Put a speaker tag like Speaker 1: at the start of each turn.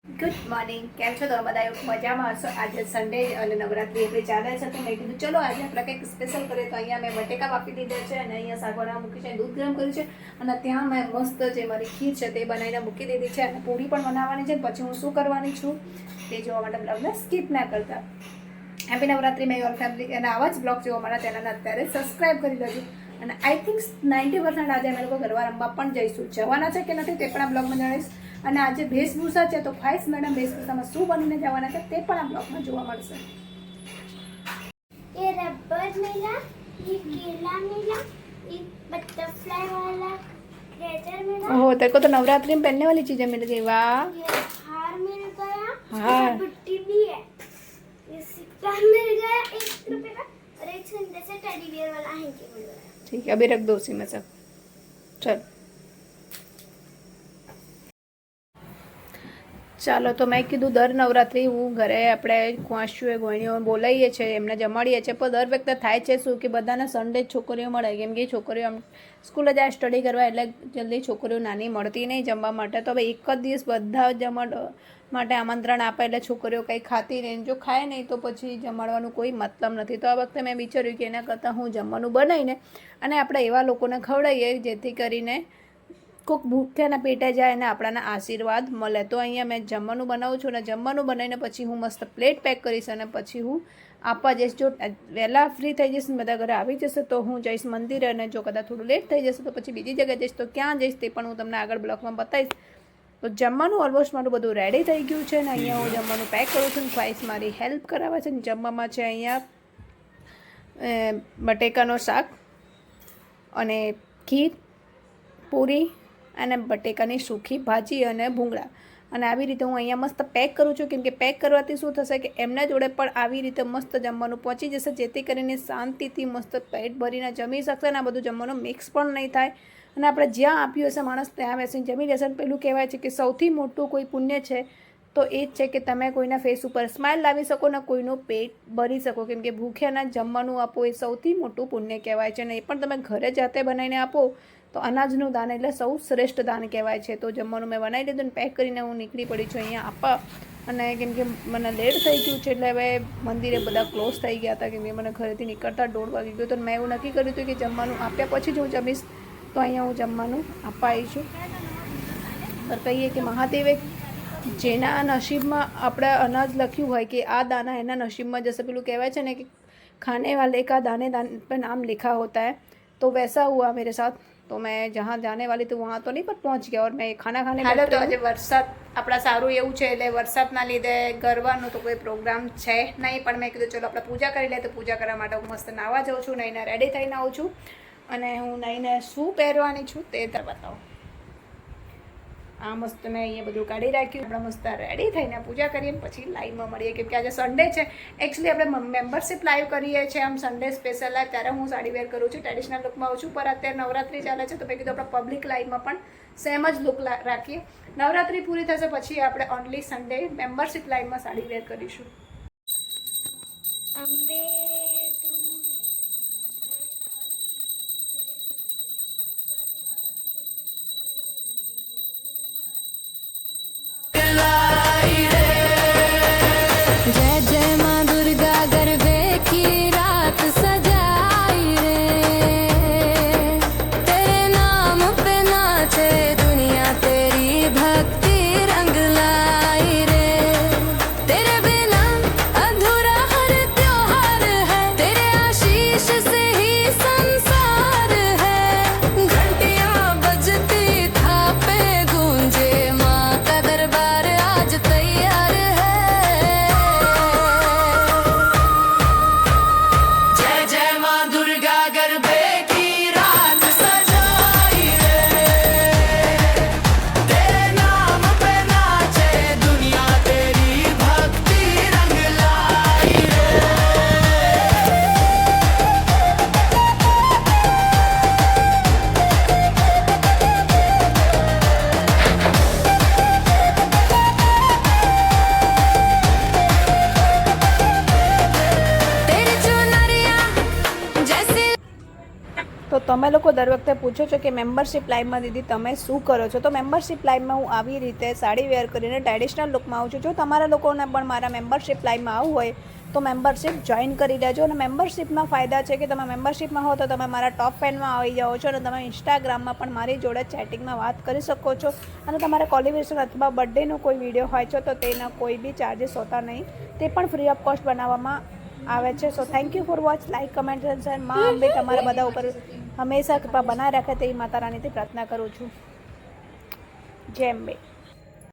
Speaker 1: Good morning, કેમ છો તમે બધા? મજામાં હશો? આજે સન્ડે અને નવરાત્રી એટલે ચાલે છે, તો મેં કીધું ચલો આજે આપણે કંઈક સ્પેશિયલ કરીએ. તો અહીંયા મેં બટેકા વાપી દીધા છે અને અહીંયા સાગવાના મૂકી છે, દૂધ ગરમ કર્યું છે અને ત્યાં મેં મસ્ત જે મારી ખીર છે તે બનાવીને મૂકી દીધી છે અને પૂરી પણ બનાવવાની છે. પછી હું શું કરવાની છું તે જોવા માટે બ્લોગને સ્કીપ ના કરતા. હેપી નવરાત્રી મેં યોર ફેમિલી, અને આવા જ બ્લોગ જોવા મારા ચેનલને અત્યારે સબસ્ક્રાઈબ કરી દેજો. અને આઈ થિંક 90% આજે અમે લોકો ગરબા રમવા પણ જઈશું. જવાના છે કે નથી તે પણ આ બ્લોગમાં જણાવીશ. અને આજે વેશભૂષા છે, તો ફાઈસ મેડમ વેશભૂષામાં શું બનીને જવાના છે તે પણ આ બ્લોગમાં જોવા મળશે.
Speaker 2: ये रबर मिला, ये केला मिला, ये बटरफ्लाई वाला लेटर मिला।
Speaker 1: ओह, तेरे को तो नवरात्रि में पहनने वाली चीजें मिल गई, वाह।
Speaker 2: ये हार मिल गया,
Speaker 1: हार
Speaker 2: बुट्टी भी है, ये सिक्का मिल गया 1 रुपए का, और एक सुंदर से टेडी बियर वाला हैंकी मिल गया।
Speaker 1: ठीक है, अभी रख दो उसी में सब. चल ચાલો, તો મેં કીધું દર નવરાત્રિ હું ઘરે આપણે કુંવાશીઓ ગોયણીઓ બોલાવીએ છીએ, એમને જમાડીએ છીએ. પણ દર વખતે થાય છે શું કે બધાને સન્ડે જ છોકરીઓ મળે, કેમ કે છોકરીઓ આમ સ્કૂલે જાય સ્ટડી કરવા, એટલે જલ્દી છોકરીઓ નાની મળતી નહીં જમવા માટે. તો હવે એક જ દિવસ બધા જમવા માટે આમંત્રણ આપે એટલે છોકરીઓ કંઈ ખાતી નહીં. જો ખાય નહીં તો પછી જમાડવાનું કોઈ મતલબ નથી. તો આ વખતે મેં વિચાર્યું કે એના કરતાં હું જમવાનું બનાવીને અને આપણે એવા લોકોને ખવડાવીએ જેથી કરીને કોઈક ભૂખ્યાના પેટે જાય અને આપણાના આશીર્વાદ મળે. તો અહીંયા મેં જમવાનું બનાવું છું અને જમવાનું બનાવીને પછી હું મસ્ત પ્લેટ પેક કરીશ અને પછી હું આપવા જઈશ. જો વહેલા ફ્રી થઈ જઈશ ને બધા ઘરે આવી જશે તો હું જઈશ મંદિરે, અને જો કદાચ થોડું લેટ થઈ જશે તો પછી બીજી જગ્યાએ જઈશ. તો ક્યાં જઈશ તે પણ હું તમને આગળ બ્લોગમાં બતાવીશ. તો જમવાનું ઓલમોસ્ટ મારું બધું રેડી થઈ ગયું છે ને અહીંયા હું જમવાનું પેક કરું છું. ફાઈસ મારી હેલ્પ કરાવે છે. જમવામાં છે અહીંયા બટેકાનો શાક અને ખીર, પૂરી અને બટેકાની સૂકી ભાજી અને ભૂંગળા. અને આવી રીતે હું અહીંયા મસ્ત પેક કરું છું, કેમ કે પેક કરવાથી શું થશે કે એમના જોડે પણ આવી રીતે મસ્ત જમવાનું પહોંચી જશે, જેથી કરીને શાંતિથી મસ્ત પેટ ભરીને જમી શકશે. અને આ બધું જમવાનું મિક્સ પણ નહીં થાય અને આપણે જ્યાં આપ્યું હશે માણસ ત્યાં બેસીને જમી લેશે. પેલું કહેવાય છે કે સૌથી મોટું કોઈ પુણ્ય છે તો એ જ છે કે તમે કોઈના ફેસ ઉપર સ્માઇલ લાવી શકો ને કોઈનું પેટ ભરી શકો, કેમ કે ભૂખ્યાના જમવાનું આપો એ સૌથી મોટું પુણ્ય કહેવાય છે. અને એ પણ તમે ઘરે જાતે બનાવીને આપો તો અનાજનું દાન એટલે સૌ શ્રેષ્ઠ દાન કહેવાય છે. તો જમવાનું મેં બનાવી લીધું ને પેક કરીને હું નીકળી પડી છું અહીંયા આપવા. અને કેમ કે મને લેટ થઈ ગયું છે એટલે હવે મંદિરે બધા ક્લોઝ થઈ ગયા હતા, કેમ કે મને ઘરેથી નીકળતા 1:30 વાગી ગયો. તો મેં એવું નક્કી કર્યું હતું કે જમવાનું આપ્યા પછી જ હું જમીશ. તો અહીંયા હું જમવાનું આપવા આવી છું. પર કહીએ કે મહાદેવે જેના નસીબમાં આપણે અનાજ લખ્યું હોય કે આ દાના એના નસીબમાં જશે. પેલું કહેવાય છે ને કે ખાને વાલે કા દાને દાને પર નામ लिखा होता है, तो वैसा हुआ मेरे साथ. तो मैं जहाँ जाने वाली थी वहाँ तो नहीं पर पहुँच गया और मैं खाना खाने हालो. તો આજે વરસાદ આપણા સારું એવું છે એટલે વરસાદના લીધે ગરબાનો તો કોઈ પ્રોગ્રામ છે નહીં, પણ મેં કીધું ચલો આપણે પૂજા કરી લઈએ. તો પૂજા કરવા માટે હું મસ્ત નાહવા જાઉં છું, નાહીને રેડી થઈને આવું છું. અને હું નાહીને શું પહેરવાની છું તે તર બતાવું. આ મસ્ત મેં અહીંયા બધું કાઢી રાખ્યું. આપણે મસ્ત રેડી થઈને પૂજા કરીએ પછી લાઈવમાં મળીએ, કેમ કે આજે સન્ડે છે. એકચ્યુઅલી આપણે મેમ્બરશિપ લાઈવ કરીએ છીએ આમ સન્ડે સ્પેશિયલ લાઈવ, ત્યારે હું સાડી વેર કરું છું, ટ્રેડિશનલ લુકમાં આવું છું. પર અત્યારે નવરાત્રી ચાલે છે તો મેં કીધું આપણે પબ્લિક લાઈવમાં પણ સેમ જ લુક રાખીએ. નવરાત્રી પૂરી થશે પછી આપણે ઓનલી સન્ડે મેમ્બરશિપ લાઈવમાં સાડી વેર કરીશું.
Speaker 2: અંબે
Speaker 3: जय जय माँ दुर्गा गरबे की रात सजाई रे, तेरे नाम पे नाचे दुनिया तेरी भक्ति रंग लाई रे, तेरे बिना अधूरा हर त्योहार
Speaker 1: તમે લોકો દર વખતે પૂછો છો કે મેમ્બરશિપ લાઈવમાં દીદી તમે શું કરો છો, તો મેમ્બરશિપ લાઈવમાં હું આવી રીતે સાડી વેર કરીને ટ્રેડિશનલ લુકમાં આવું છું. જો તમારા લોકોને પણ મારા મેમ્બરશિપ લાઈવમાં આવવું હોય તો મેમ્બરશિપ જોઈન કરી લેજો. અને મેમ્બરશિપમાં ફાયદા છે કે તમે મેમ્બરશિપમાં હો તો તમે મારા ટોપ ફેનમાં આવી જાઓ છો અને તમે ઇન્સ્ટાગ્રામમાં પણ મારી જોડે ચેટિંગમાં વાત કરી શકો છો. અને તમારે કોલિબ્રેશન અથવા બર્થડેનો કોઈ વિડીયો હોય છે તો તેના કોઈ બી ચાર્जेस હોતા નહીં, તે પણ ફ્રી ઓફ કોસ્ટ બનાવવામાં આવે છે. So thank you for watch, like, comment and share. માં અંબે તમારા બધા ઉપર હંમેશા કૃપા બનાવી રાખે તેવી માતા રાણીથી પ્રાર્થના કરું છું. જય અંબે.